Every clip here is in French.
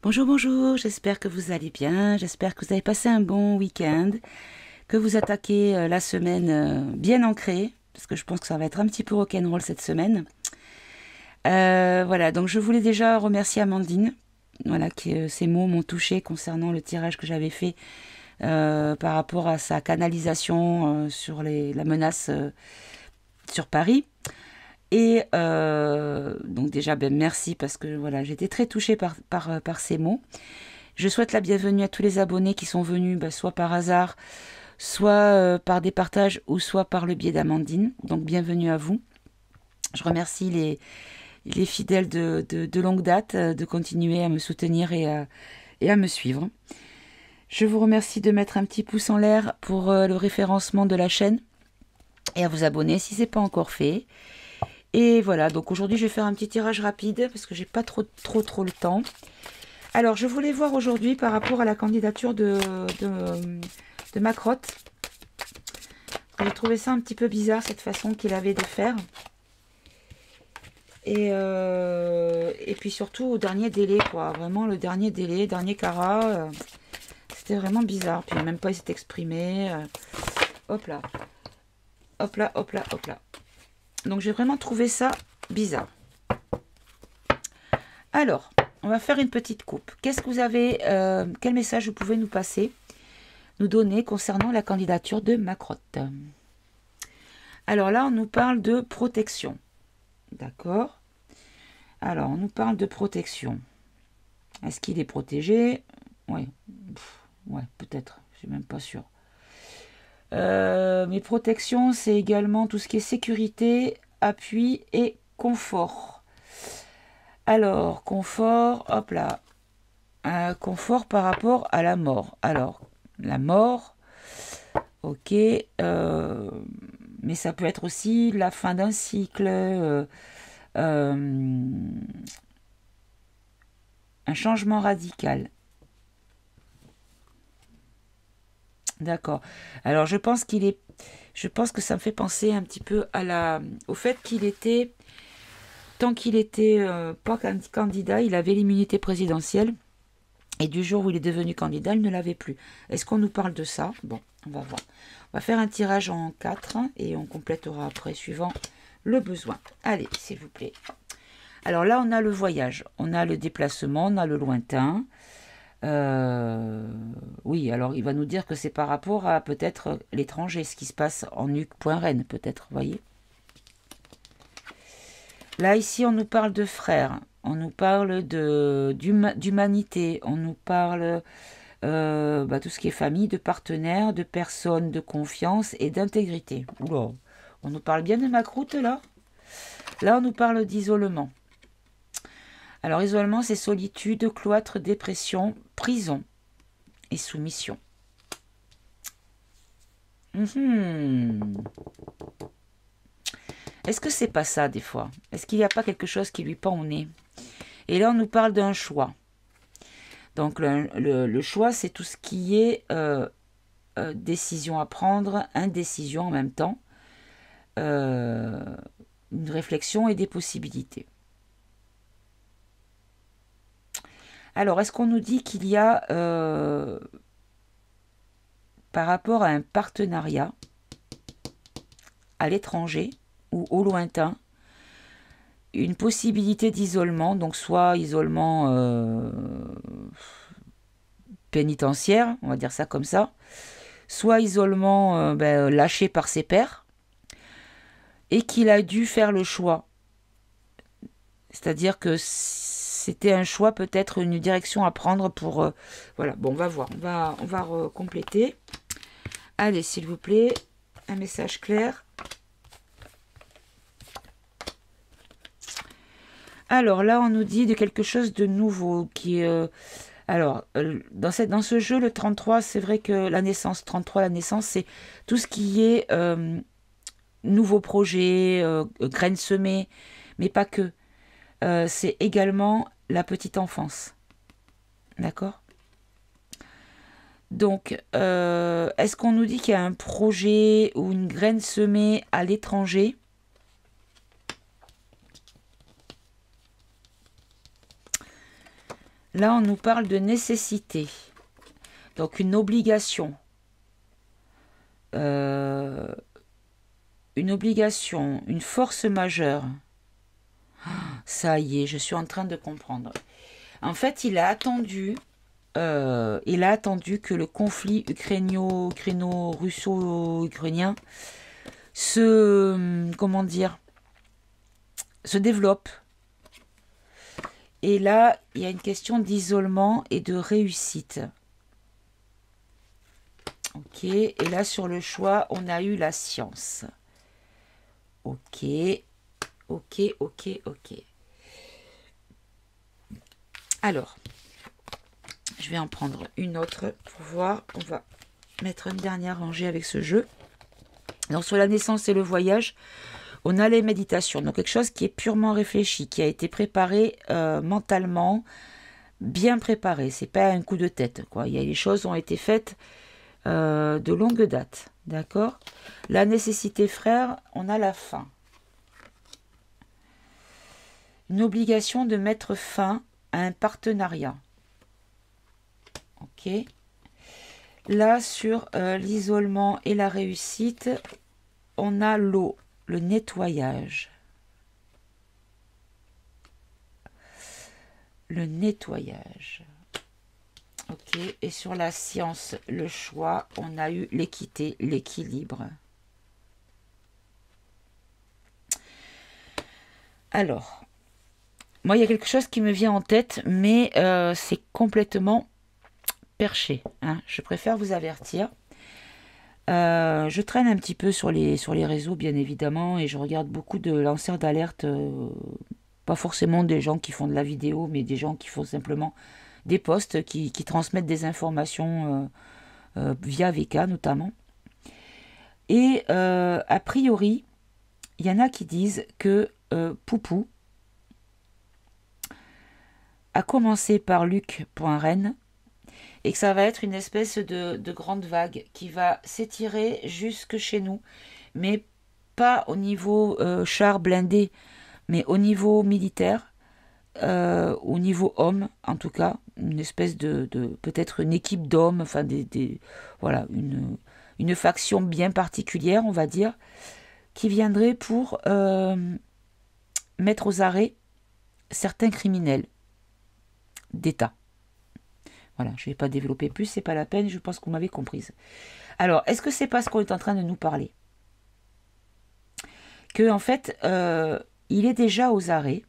Bonjour, bonjour, j'espère que vous allez bien, j'espère que vous avez passé un bon week-end, que vous attaquez la semaine bien ancrée, parce que je pense que ça va être un petit peu rock'n'roll cette semaine. Voilà, donc je voulais déjà remercier Amandine, voilà, que ces mots m'ont touché concernant le tirage que j'avais fait par rapport à sa canalisation sur la menace sur Paris. Et donc déjà, ben, merci parce que voilà, j'étais très touchée par ces mots. Je souhaite la bienvenue à tous les abonnés qui sont venus, ben, soit par hasard, soit par des partages, ou soit par le biais d'Amandine. Donc bienvenue à vous. Je remercie les fidèles de longue date de continuer à me soutenir et à me suivre. Je vous remercie de mettre un petit pouce en l'air pour le référencement de la chaîne et à vous abonner si ce n'est pas encore fait. Et voilà, donc aujourd'hui je vais faire un petit tirage rapide parce que j'ai pas trop le temps. Alors je voulais voir aujourd'hui par rapport à la candidature de Macrotte. J'ai trouvé ça un petit peu bizarre cette façon qu'il avait de faire. Et puis surtout au dernier délai, quoi. Vraiment le dernier délai, dernier carat. C'était vraiment bizarre. Puis même pas il s'est exprimé. Hop là. Hop là, hop là, hop là. Donc j'ai vraiment trouvé ça bizarre. Alors, on va faire une petite coupe. Qu'est-ce que vous avez, quel message vous pouvez nous passer, nous donner concernant la candidature de Macrotte? Alors là, on nous parle de protection. D'accord. Alors, on nous parle de protection. Est-ce qu'il est protégé? Oui. Ouais, peut-être. Je suis même pas sûre. Mais protection, c'est également tout ce qui est sécurité, appui et confort. Alors, confort, hop là. Confort par rapport à la mort. Alors, la mort, ok. Mais ça peut être aussi la fin d'un cycle, un changement radical. D'accord. Alors, je pense que ça me fait penser un petit peu au fait qu'il était, tant qu'il était pas candidat, il avait l'immunité présidentielle. Et du jour où il est devenu candidat, il ne l'avait plus. Est-ce qu'on nous parle de ça? Bon, on va voir. On va faire un tirage en 4 et on complétera après suivant le besoin. Allez, s'il vous plaît. Alors là, on a le voyage, on a le déplacement, on a le lointain. Oui, alors il va nous dire que c'est par rapport à peut-être l'étranger, ce qui se passe en nuque.rennes, peut-être, vous voyez. Là, ici, on nous parle de frères, on nous parle d'humanité, on nous parle tout ce qui est famille, de partenaires, de personnes de confiance et d'intégrité. Oula, on nous parle bien de Macroute, là. Là, on nous parle d'isolement. Alors, isolement, c'est solitude, cloître, dépression, prison et soumission. Est-ce que c'est pas ça, des fois? Est-ce qu'il n'y a pas quelque chose qui lui pend au nez? Et là, on nous parle d'un choix. Donc, le choix, c'est tout ce qui est décision à prendre, indécision en même temps, une réflexion et des possibilités. Alors, est-ce qu'on nous dit qu'il y a, par rapport à un partenariat à l'étranger ou au lointain, une possibilité d'isolement, donc soit isolement pénitentiaire, on va dire ça comme ça, soit isolement lâché par ses pairs, et qu'il a dû faire le choix. C'est-à-dire que c'était un choix, peut-être une direction à prendre pour... voilà, bon, on va voir, on va compléter. Allez, s'il vous plaît, un message clair. Alors là, on nous dit de quelque chose de nouveau qui... alors, dans ce jeu, le 33, c'est vrai que la naissance, 33, la naissance, c'est tout ce qui est nouveaux projets, graines semées, mais pas que. C'est également la petite enfance. D'accord? Donc, est-ce qu'on nous dit qu'il y a un projet ou une graine semée à l'étranger? Là, on nous parle de nécessité. Donc, une obligation. Une force majeure. Ça y est, je suis en train de comprendre. En fait, il a attendu que le conflit ukraino-russo-ukrainien se développe. Et là, il y a une question d'isolement et de réussite. Ok, et là sur le choix, on a eu la science. Ok, ok, ok, ok. Alors, je vais en prendre une autre pour voir. On va mettre une dernière rangée avec ce jeu. Donc sur la naissance et le voyage, on a les méditations. Donc quelque chose qui est purement réfléchi, qui a été préparé mentalement, bien préparé. C'est pas un coup de tête, quoi. Les choses ont été faites de longue date. D'accord? La nécessité, frère, on a la fin. Une obligation de mettre fin à un partenariat. Ok. Là, sur l'isolement et la réussite, on a l'eau, le nettoyage. Le nettoyage. Ok. Et sur la science, le choix, on a eu l'équité, l'équilibre. Alors, moi, il y a quelque chose qui me vient en tête, mais c'est complètement perché. Hein. Je préfère vous avertir. Je traîne un petit peu sur les réseaux, bien évidemment, et je regarde beaucoup de lanceurs d'alerte, pas forcément des gens qui font de la vidéo, mais des gens qui font simplement des posts, qui transmettent des informations via VK notamment. Et a priori, il y en a qui disent que Poupou a commencé par Luc.Rennes et que ça va être une espèce de grande vague qui va s'étirer jusque chez nous, mais pas au niveau char blindé, mais au niveau militaire, au niveau homme en tout cas, une espèce de peut-être une équipe d'hommes, enfin voilà, une faction bien particulière, on va dire, qui viendrait pour mettre aux arrêts certains criminels d'État. Voilà, je ne vais pas développer plus, c'est pas la peine, je pense que vous m'avez comprise. Alors, est-ce que c'est parce qu'on est en train de nous parler que en fait, il est déjà aux arrêts.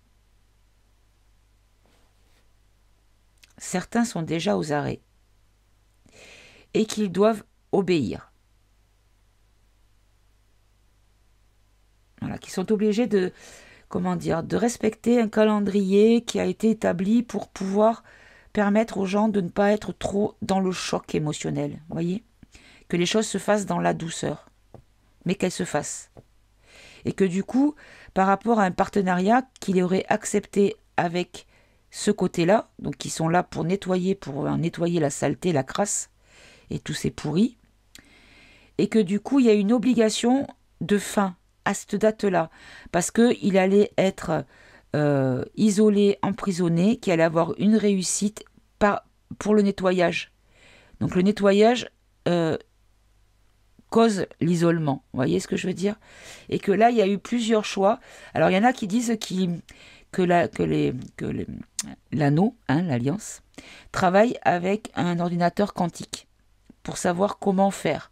Certains sont déjà aux arrêts et qu'ils doivent obéir. Voilà, qu'ils sont obligés de respecter un calendrier qui a été établi pour pouvoir permettre aux gens de ne pas être trop dans le choc émotionnel. Vous voyez ? Que les choses se fassent dans la douceur, mais qu'elles se fassent. Et que du coup, par rapport à un partenariat qu'il aurait accepté avec ce côté-là, donc qui sont là pour nettoyer la saleté, la crasse et tous ces pourris, et que du coup, il y a une obligation de fin à cette date-là, parce qu'il allait être isolé, emprisonné, qu'il allait avoir une réussite pour le nettoyage. Donc le nettoyage cause l'isolement, vous voyez ce que je veux dire? Et que là, il y a eu plusieurs choix. Alors il y en a qui disent que l'anneau, l'alliance, travaille avec un ordinateur quantique pour savoir comment faire,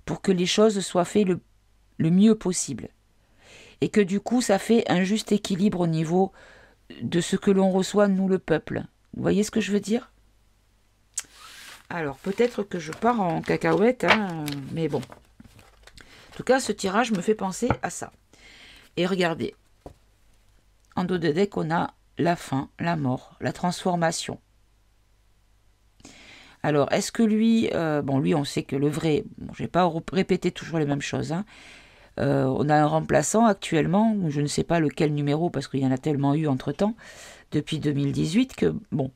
pour que les choses soient faites le mieux possible. Et que du coup, ça fait un juste équilibre au niveau de ce que l'on reçoit, nous, le peuple. Vous voyez ce que je veux dire? Alors, peut-être que je pars en cacahuète, mais bon. En tout cas, ce tirage me fait penser à ça. Et regardez, en dos de deck, on a la fin, la mort, la transformation. Alors, est-ce que lui, lui, on sait que le vrai, je ne vais pas répéter toujours les mêmes choses, on a un remplaçant actuellement, je ne sais pas lequel numéro, parce qu'il y en a tellement eu entre-temps, depuis 2018, que, bon,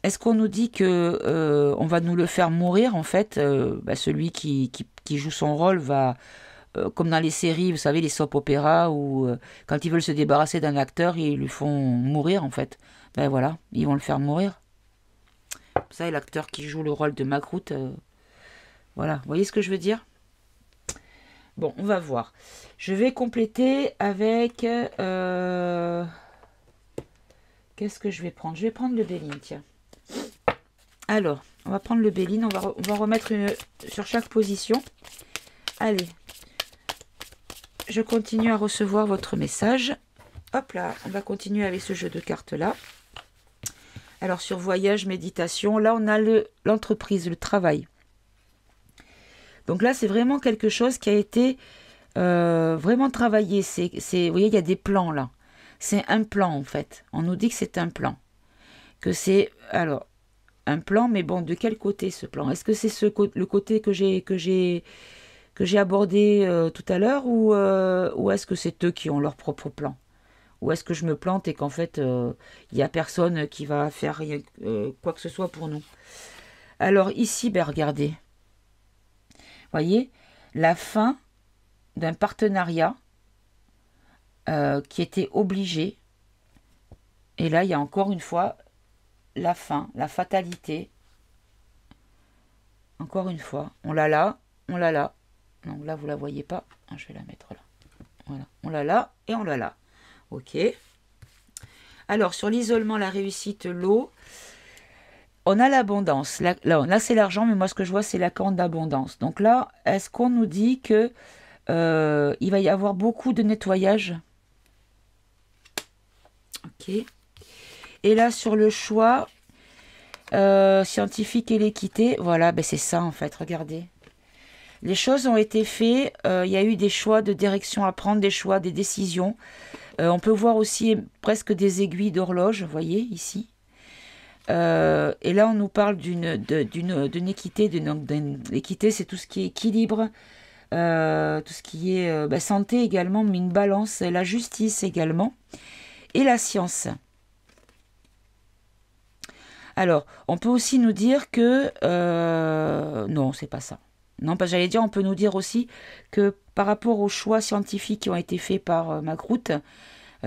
est-ce qu'on nous dit que on va nous le faire mourir, en fait, celui qui joue son rôle va comme dans les séries, vous savez, les soap opéras, où quand ils veulent se débarrasser d'un acteur, ils lui font mourir, en fait. Ben voilà, ils vont le faire mourir. Ça, l'acteur qui joue le rôle de Macroute, voilà, vous voyez ce que je veux dire? Bon, on va voir. Je vais compléter avec... qu'est-ce que je vais prendre? Je vais prendre le Béline, tiens. Alors, on va prendre le Béline, on va remettre sur chaque position. Allez, je continue à recevoir votre message. Hop là, on va continuer avec ce jeu de cartes-là. Alors, sur voyage, méditation, là, on a l'entreprise, le travail. Donc là, c'est vraiment quelque chose qui a été vraiment travaillé. Vous voyez, il y a des plans là. C'est un plan, en fait. On nous dit que c'est un plan. Que c'est, alors, un plan, mais bon, de quel côté ce plan? Est-ce que c'est le côté que j'ai abordé tout à l'heure, ou est-ce que c'est eux qui ont leur propre plan? Ou est-ce que je me plante et qu'en fait, il n'y a personne qui va faire quoi que ce soit pour nous? Alors ici, ben, regardez. Voyez, la fin d'un partenariat qui était obligé. Et là, il y a encore une fois la fin, la fatalité. Encore une fois, on l'a là, on l'a là. Non, là, vous la voyez pas. Je vais la mettre là. Voilà, on l'a là et on l'a là. Ok. Alors, sur l'isolement, la réussite, l'eau, on a l'abondance. Là c'est l'argent, mais moi, ce que je vois, c'est la corne d'abondance. Donc là, est-ce qu'on nous dit que il va y avoir beaucoup de nettoyage? Ok. Et là, sur le choix scientifique et l'équité, voilà, ben c'est ça, en fait, regardez. Les choses ont été faites, il y a eu des choix de direction à prendre, des choix, des décisions. On peut voir aussi presque des aiguilles d'horloge, vous voyez, ici. Et là, on nous parle d'une équité. L'équité, c'est tout ce qui est équilibre, tout ce qui est santé également, mais une balance, la justice également, et la science. Alors, on peut aussi nous dire que... non, c'est pas ça. Non, parce que j'allais dire, on peut nous dire aussi que par rapport aux choix scientifiques qui ont été faits par Macroute,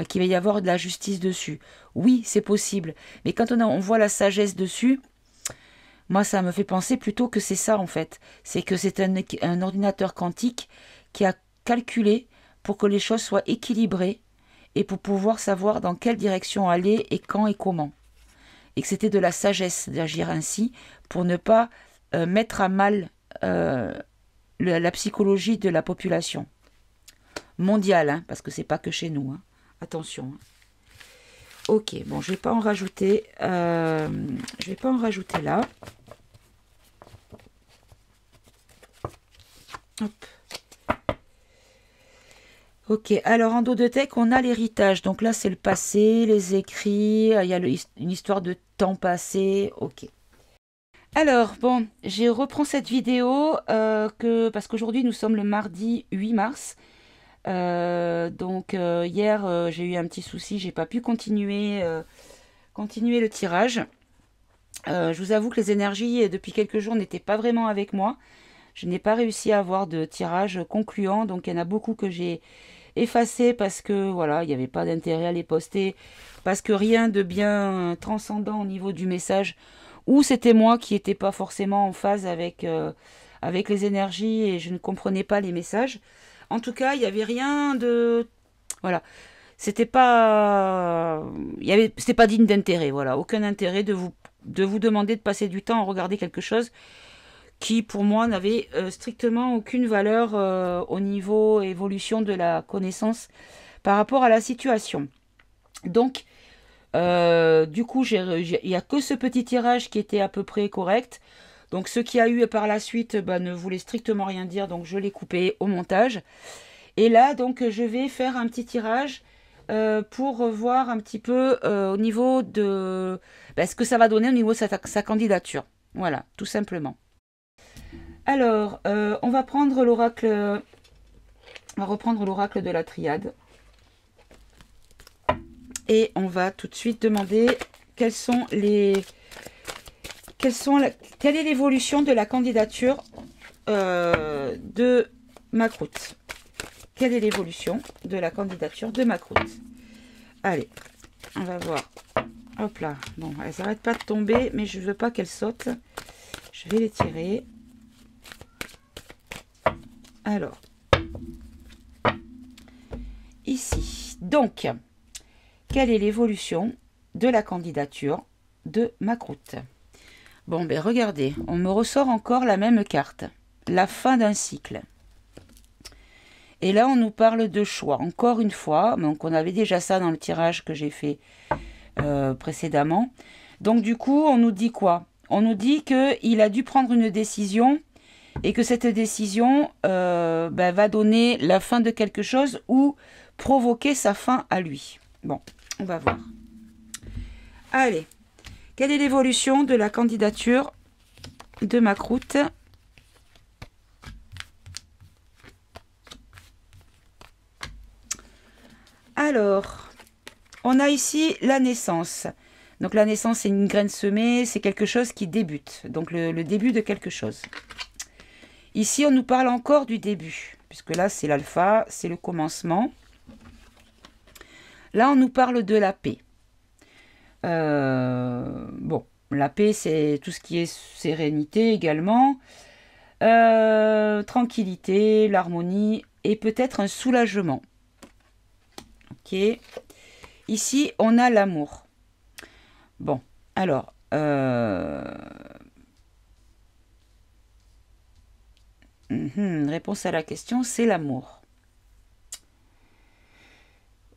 qu'il va y avoir de la justice dessus. Oui, c'est possible. Mais quand on voit la sagesse dessus, moi, ça me fait penser plutôt que c'est ça, en fait. C'est que c'est un ordinateur quantique qui a calculé pour que les choses soient équilibrées et pour pouvoir savoir dans quelle direction aller et quand et comment. Et que c'était de la sagesse d'agir ainsi pour ne pas mettre à mal la psychologie de la population mondiale, hein, parce que c'est pas que chez nous. Hein. Attention. Hein. Ok, bon, je vais pas en rajouter. Je vais pas en rajouter là. Hop. Ok, alors en dos de tech, on a l'héritage. Donc là, c'est le passé, les écrits. Il y a une histoire de temps passé. Ok. Alors, bon, je reprends cette vidéo parce qu'aujourd'hui, nous sommes le mardi 8 mars. Hier, j'ai eu un petit souci. J'ai pas pu continuer le tirage. Je vous avoue que les énergies, depuis quelques jours, n'étaient pas vraiment avec moi. Je n'ai pas réussi à avoir de tirage concluant. Donc, il y en a beaucoup que j'ai effacé parce que, voilà, il n'y avait pas d'intérêt à les poster. Parce que rien de bien transcendant au niveau du message. Ou c'était moi qui n'étais pas forcément en phase avec les énergies et je ne comprenais pas les messages. En tout cas, il n'y avait rien de... Voilà. C'était pas digne d'intérêt, voilà. Aucun intérêt de vous demander de passer du temps à regarder quelque chose qui, pour moi, n'avait strictement aucune valeur au niveau évolution de la connaissance par rapport à la situation. Donc, du coup, il n'y a que ce petit tirage qui était à peu près correct. Donc, ce qui a eu par la suite ne voulait strictement rien dire, donc je l'ai coupé au montage. Et là, donc, je vais faire un petit tirage pour voir un petit peu au niveau de ce que ça va donner au niveau de sa candidature. Voilà, tout simplement. Alors, on va prendre l'oracle. On va reprendre l'oracle de la triade. Et on va tout de suite demander quelle est l'évolution de la candidature de Macroute. quelle est l'évolution de la candidature de Macroute. Allez, on va voir. Hop là. Bon, elles n'arrêtent pas de tomber, mais je ne veux pas qu'elles sautent. Je vais les tirer. Alors, ici. Donc, quelle est l'évolution de la candidature de Macroute? Bon, ben regardez, on me ressort encore la même carte. La fin d'un cycle. Et là, on nous parle de choix. Encore une fois, donc on avait déjà ça dans le tirage que j'ai fait précédemment. Donc du coup, on nous dit quoi? On nous dit qu'il a dû prendre une décision et que cette décision va donner la fin de quelque chose ou provoquer sa fin à lui. Bon, on va voir. Allez, quelle est l'évolution de la candidature de Macroute? Alors, on a ici la naissance. Donc la naissance, c'est une graine semée, c'est quelque chose qui débute. Donc le début de quelque chose. Ici, on nous parle encore du début, puisque là, c'est l'alpha, c'est le commencement. Là, on nous parle de la paix. Bon, la paix, c'est tout ce qui est sérénité également. Tranquillité, l'harmonie et peut-être un soulagement. Ok. Ici, on a l'amour. Bon, alors... réponse à la question, c'est l'amour.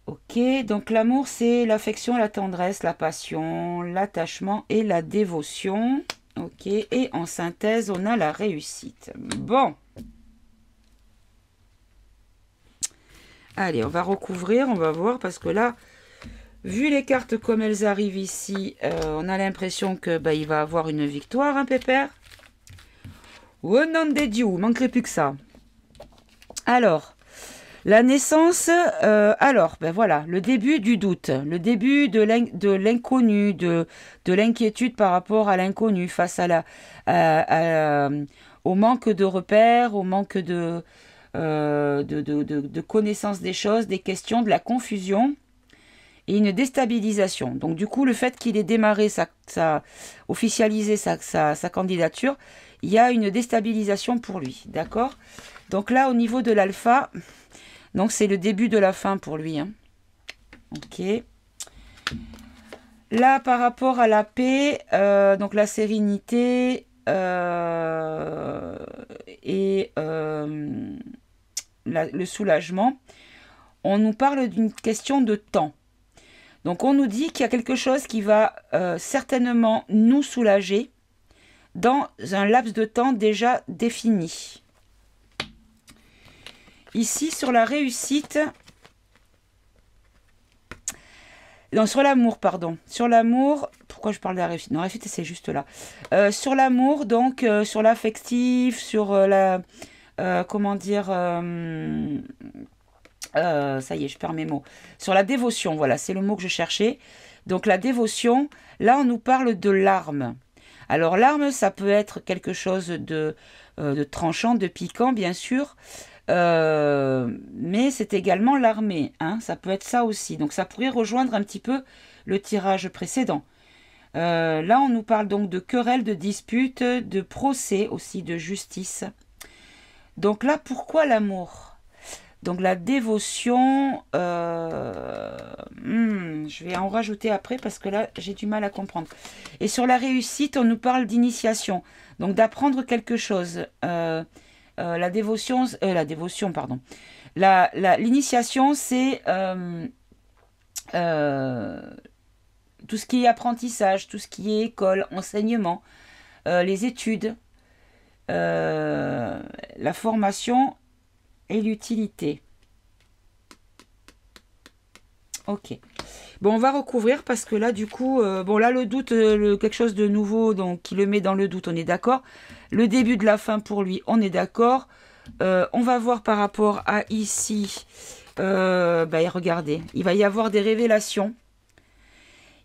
Ok, donc l'amour, c'est l'affection, la tendresse, la passion, l'attachement et la dévotion. Ok, et en synthèse, on a la réussite. Bon. Allez, on va recouvrir, on va voir, parce que là, vu les cartes comme elles arrivent ici, on a l'impression que il va avoir une victoire, hein, Pépère? Oh non des dieux, il manquerait plus que ça. Alors, la naissance, voilà, le début du doute, le début de l'inconnu, de l'inquiétude par rapport à l'inconnu, face à au manque de repères, au manque de connaissance des choses, des questions, de la confusion et une déstabilisation. Donc du coup, le fait qu'il ait démarré officialisé sa candidature, il y a une déstabilisation pour lui, d'accord? Donc là, au niveau de l'alpha, donc c'est le début de la fin pour lui, hein. Ok. Là, par rapport à la paix, donc la sérénité et le soulagement, on nous parle d'une question de temps. Donc on nous dit qu'il y a quelque chose qui va certainement nous soulager dans un laps de temps déjà défini. Ici, sur la réussite... Non, sur l'amour, pardon. Sur l'amour... Pourquoi je parle de la réussite? Non, la réussite, c'est juste là. Sur l'amour, donc, sur l'affectif, sur la... comment dire... ça y est, je perds mes mots. Sur la dévotion, voilà, c'est le mot que je cherchais. Donc, la dévotion, là, on nous parle de l'arme. Alors, l'arme, ça peut être quelque chose de tranchant, de piquant, bien sûr. Mais c'est également l'armée, hein, ça peut être ça aussi. Donc ça pourrait rejoindre un petit peu le tirage précédent. Là, on nous parle donc de querelles, de disputes, de procès aussi, de justice. Donc là, pourquoi l'amour? Donc la dévotion, je vais en rajouter après parce que là, j'ai du mal à comprendre. Et sur la réussite, on nous parle d'initiation, donc d'apprendre quelque chose. L'initiation, c'est tout ce qui est apprentissage, tout ce qui est école, enseignement, les études, la formation et l'utilité. Ok. Bon, on va recouvrir parce que là, du coup, bon, là, le doute, quelque chose de nouveau, donc, qui le met dans le doute, on est d'accord. Le début de la fin pour lui, on est d'accord. On va voir par rapport à ici, regardez, il va y avoir des révélations.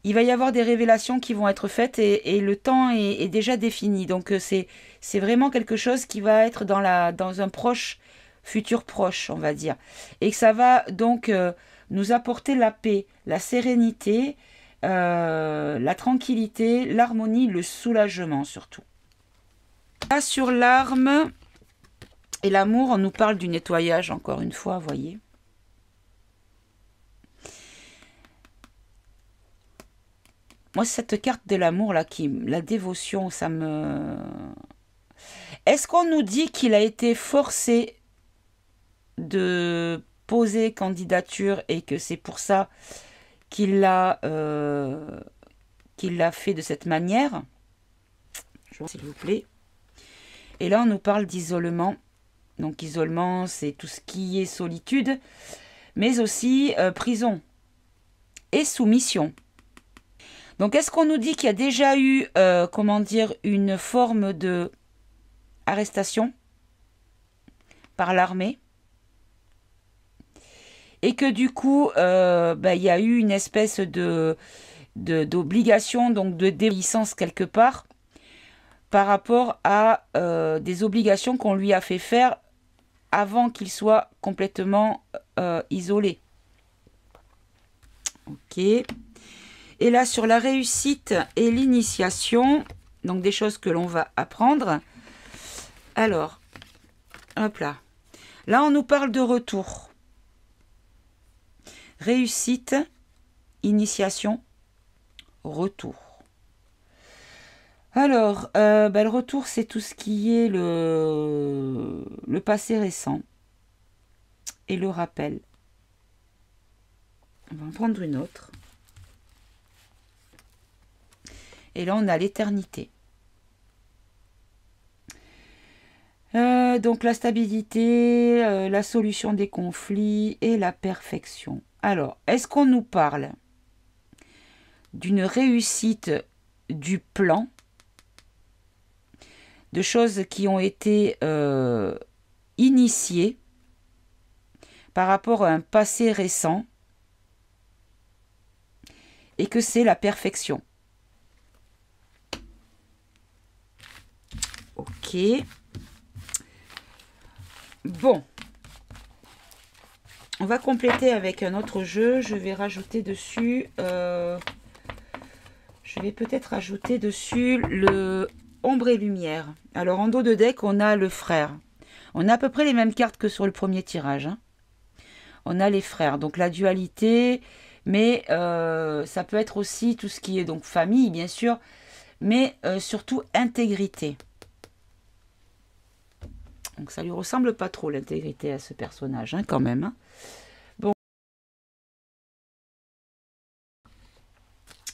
Il va y avoir des révélations qui vont être faites et le temps est déjà défini. Donc, c'est vraiment quelque chose qui va être dans un proche futur proche, on va dire. Et que ça va donc nous apporter la paix, la sérénité, la tranquillité, l'harmonie, le soulagement surtout. Là, sur l'arme et l'amour, on nous parle du nettoyage, encore une fois, vous voyez. Moi, cette carte de l'amour, là, la dévotion, ça me... Est-ce qu'on nous dit qu'il a été forcé de poser candidature et que c'est pour ça qu'il l'a fait de cette manière? S'il vous plaît. Et là, on nous parle d'isolement. Donc, isolement, c'est tout ce qui est solitude, mais aussi prison et soumission. Donc, est-ce qu'on nous dit qu'il y a déjà eu, comment dire, une forme de arrestation par l'armée et que du coup, il y a eu une espèce d'obligation, donc de désobéissance quelque part par rapport à des obligations qu'on lui a fait faire avant qu'il soit complètement isolé. Ok. Et là, sur la réussite et l'initiation, donc des choses que l'on va apprendre. Alors, hop là. Là, on nous parle de retour. Réussite, initiation, retour. Alors, le retour, c'est tout ce qui est le passé récent et le rappel. On va en prendre une autre. Et là, on a l'éternité. Donc, la stabilité, la solution des conflits et la perfection. Alors, est-ce qu'on nous parle d'une réussite du plan, de choses qui ont été initiées par rapport à un passé récent et que c'est la perfection? Ok. Bon. On va compléter avec un autre jeu. Je vais rajouter dessus... je vais peut-être rajouter dessus le ombre et lumière. Alors, en dos de deck, on a le frère. On a à peu près les mêmes cartes que sur le premier tirage. Hein. On a les frères. Donc, la dualité. Mais ça peut être aussi tout ce qui est donc famille, bien sûr. Mais surtout intégrité. Donc ça lui ressemble pas trop l'intégrité à ce personnage, hein, quand même. Hein. Bon.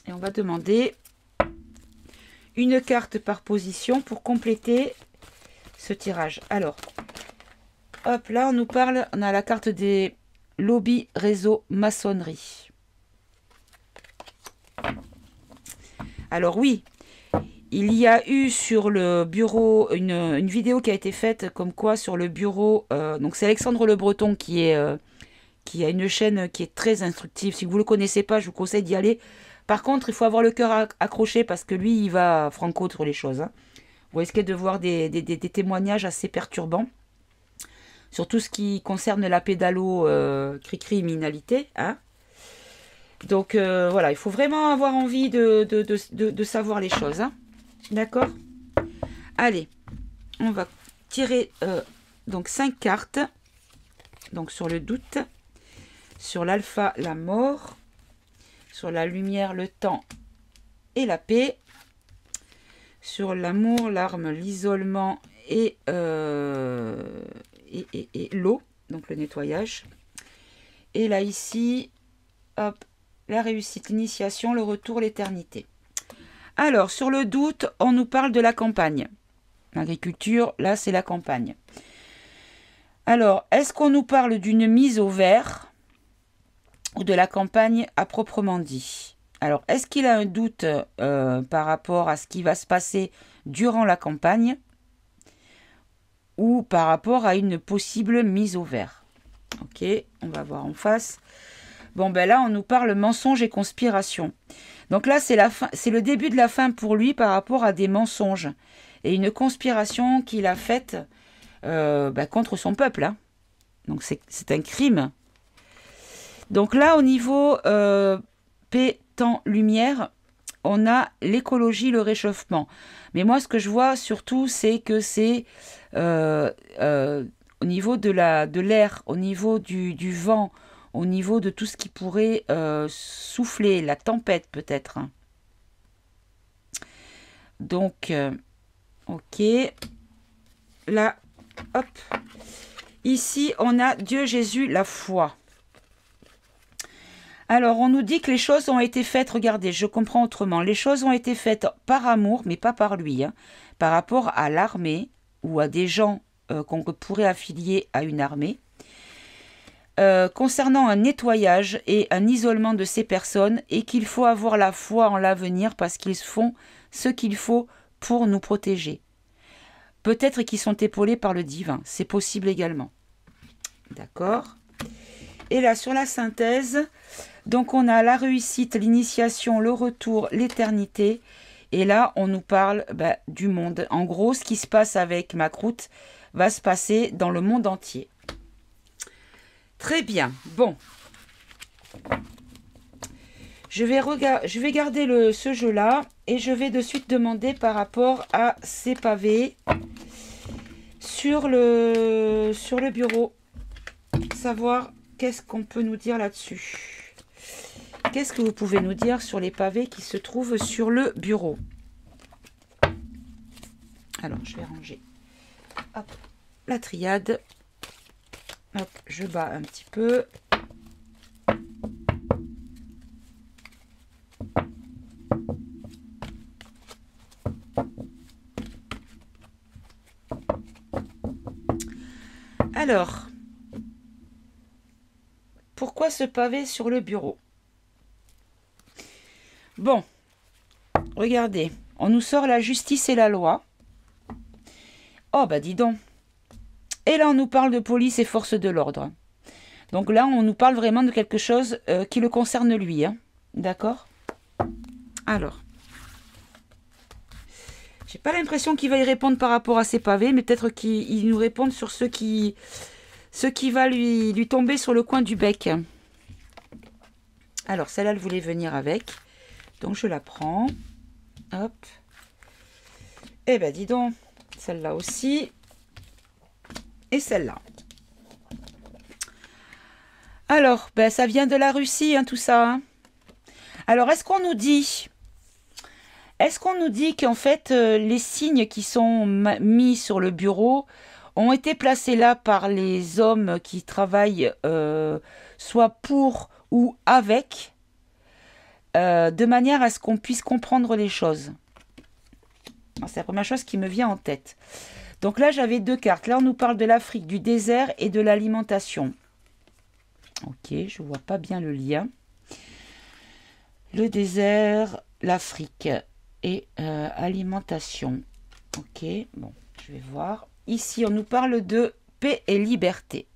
Et on va demander une carte par position pour compléter ce tirage. Alors, hop, là on nous parle, on a la carte des lobbies réseau maçonnerie. Alors oui, il y a eu sur le bureau une vidéo qui a été faite comme quoi sur le bureau, donc c'est Alexandre Le Breton qui a une chaîne qui est très instructive. Si vous ne le connaissez pas, je vous conseille d'y aller. Par contre, il faut avoir le cœur accroché parce que lui, il va franco sur les choses. Hein. Vous risquez de voir des témoignages assez perturbants sur tout ce qui concerne la pédalo criminalité. Hein. Donc voilà, il faut vraiment avoir envie de savoir les choses. Hein. D'accord? Allez, on va tirer donc 5 cartes. Donc sur le doute, sur l'alpha, la mort, sur la lumière, le temps et la paix, sur l'amour, l'arme, l'isolement et l'eau, donc le nettoyage. Et là ici, hop, la réussite, l'initiation, le retour, l'éternité. Alors, sur le doute, on nous parle de la campagne. L'agriculture, là, c'est la campagne. Alors, est-ce qu'on nous parle d'une mise au vert ou de la campagne à proprement dit? Alors, est-ce qu'il a un doute par rapport à ce qui va se passer durant la campagne ou par rapport à une possible mise au vert? Ok, on va voir en face. Bon, ben là, on nous parle mensonge et conspiration. Donc là, c'est la fin, c'est le début de la fin pour lui par rapport à des mensonges et une conspiration qu'il a faite contre son peuple. Hein. Donc c'est un crime. Donc là, au niveau paix, temps, lumière, on a l'écologie, le réchauffement. Mais moi, ce que je vois surtout, c'est que c'est au niveau de l'air, au niveau du vent, au niveau de tout ce qui pourrait souffler, la tempête peut-être. Donc, ok. Là, hop. Ici, on a Dieu, Jésus, la foi. Alors, on nous dit que les choses ont été faites, regardez, je comprends autrement. Les choses ont été faites par amour, mais pas par lui. Hein, par rapport à l'armée ou à des gens qu'on pourrait affilier à une armée. Concernant un nettoyage et un isolement de ces personnes et qu'il faut avoir la foi en l'avenir parce qu'ils font ce qu'il faut pour nous protéger. Peut-être qu'ils sont épaulés par le divin, c'est possible également. D'accord. Et là, sur la synthèse, donc on a la réussite, l'initiation, le retour, l'éternité. Et là, on nous parle du monde. En gros, ce qui se passe avec ma croûte va se passer dans le monde entier. Très bien. Bon. Je vais garder ce jeu-là et je vais de suite demander par rapport à ces pavés sur le bureau. Savoir qu'est-ce qu'on peut nous dire là-dessus. Qu'est-ce que vous pouvez nous dire sur les pavés qui se trouvent sur le bureau? Alors, je vais ranger hop, la triade. Hop, je bats un petit peu. Alors, pourquoi ce pavé sur le bureau? Bon, regardez, on nous sort la justice et la loi. Oh, bah dis donc. Et là, on nous parle de police et forces de l'ordre. Donc là, on nous parle vraiment de quelque chose qui le concerne lui. Hein. D'accord? Alors, j'ai pas l'impression qu'il va y répondre par rapport à ses pavés, mais peut-être qu'il nous répond sur ce qui va lui tomber sur le coin du bec. Alors, celle-là, elle voulait venir avec. Donc, je la prends. Hop. Eh ben, dis donc. Celle-là aussi. Et celle-là. Alors, ben, ça vient de la Russie, hein, tout ça. Hein. Alors, est-ce qu'on nous dit qu'en fait, les signes qui sont mis sur le bureau ont été placés là par les hommes qui travaillent soit pour ou avec, de manière à ce qu'on puisse comprendre les choses. C'est la première chose qui me vient en tête. Donc là, j'avais deux cartes. Là, on nous parle de l'Afrique, du désert et de l'alimentation. Ok, je ne vois pas bien le lien. Le désert, l'Afrique et alimentation. Ok, bon, je vais voir. Ici, on nous parle de paix et liberté.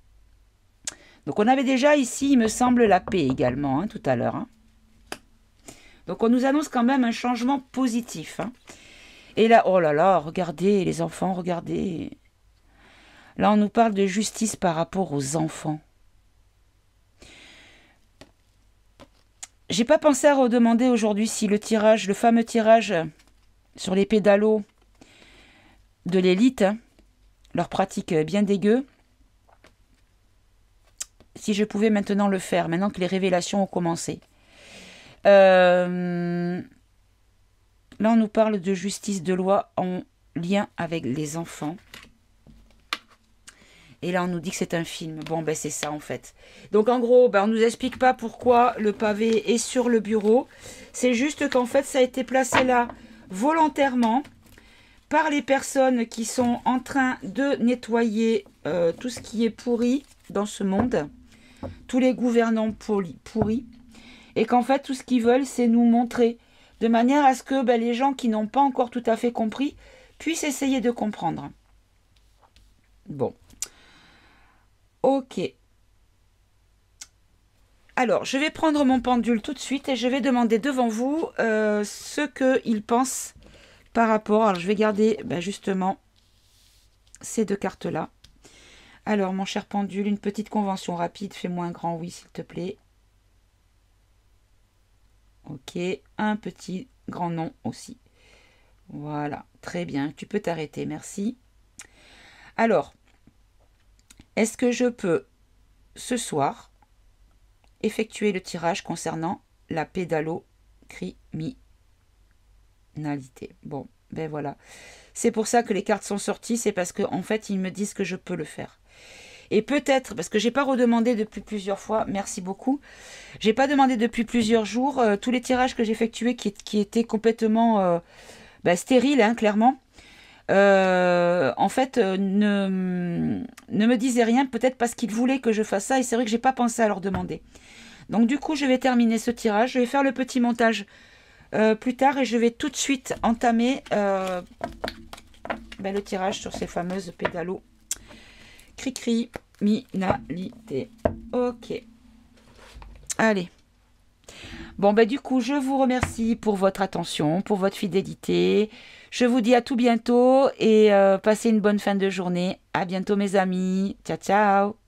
Donc, on avait déjà ici, il me semble, la paix également, hein, tout à l'heure. Hein. Donc, on nous annonce quand même un changement positif. Hein. Et là, oh là là, regardez les enfants, regardez. Là, on nous parle de justice par rapport aux enfants. J'ai pas pensé à redemander aujourd'hui si le tirage, le fameux tirage sur les pédalos de l'élite, hein, leur pratique bien dégueu, si je pouvais maintenant le faire, maintenant que les révélations ont commencé. Là, on nous parle de justice de loi en lien avec les enfants. Et là, on nous dit que c'est un film. Bon, ben c'est ça, en fait. Donc, en gros, ben, on ne nous explique pas pourquoi le pavé est sur le bureau. C'est juste qu'en fait, ça a été placé là volontairement par les personnes qui sont en train de nettoyer tout ce qui est pourri dans ce monde. Tous les gouvernants pourris. Et qu'en fait, tout ce qu'ils veulent, c'est nous montrer. De manière à ce que ben, les gens qui n'ont pas encore tout à fait compris puissent essayer de comprendre. Bon. Ok. Alors, je vais prendre mon pendule tout de suite et je vais demander devant vous ce qu'ils pensent par rapport. Alors, je vais garder ben, justement ces deux cartes-là. Alors, mon cher pendule, une petite convention rapide. Fais-moi un grand oui, s'il te plaît. Ok, un petit grand non aussi. Voilà, très bien. Tu peux t'arrêter, merci. Alors, est-ce que je peux, ce soir, effectuer le tirage concernant la pédalocriminalité? Bon, ben voilà. C'est pour ça que les cartes sont sorties, c'est parce qu'en fait, ils me disent que je peux le faire. Et peut-être, parce que j'ai pas redemandé depuis plusieurs fois, merci beaucoup, j'ai pas demandé depuis plusieurs jours, tous les tirages que j'ai effectués qui étaient complètement stériles, hein, clairement, en fait, ne me disaient rien, peut-être parce qu'ils voulaient que je fasse ça, et c'est vrai que j'ai pas pensé à leur demander. Donc du coup, je vais terminer ce tirage, je vais faire le petit montage plus tard, et je vais tout de suite entamer le tirage sur ces fameuses pédalos. Criminalité. Ok. Allez. Bon, du coup, je vous remercie pour votre attention, pour votre fidélité. Je vous dis à tout bientôt et passez une bonne fin de journée. À bientôt, mes amis. Ciao, ciao.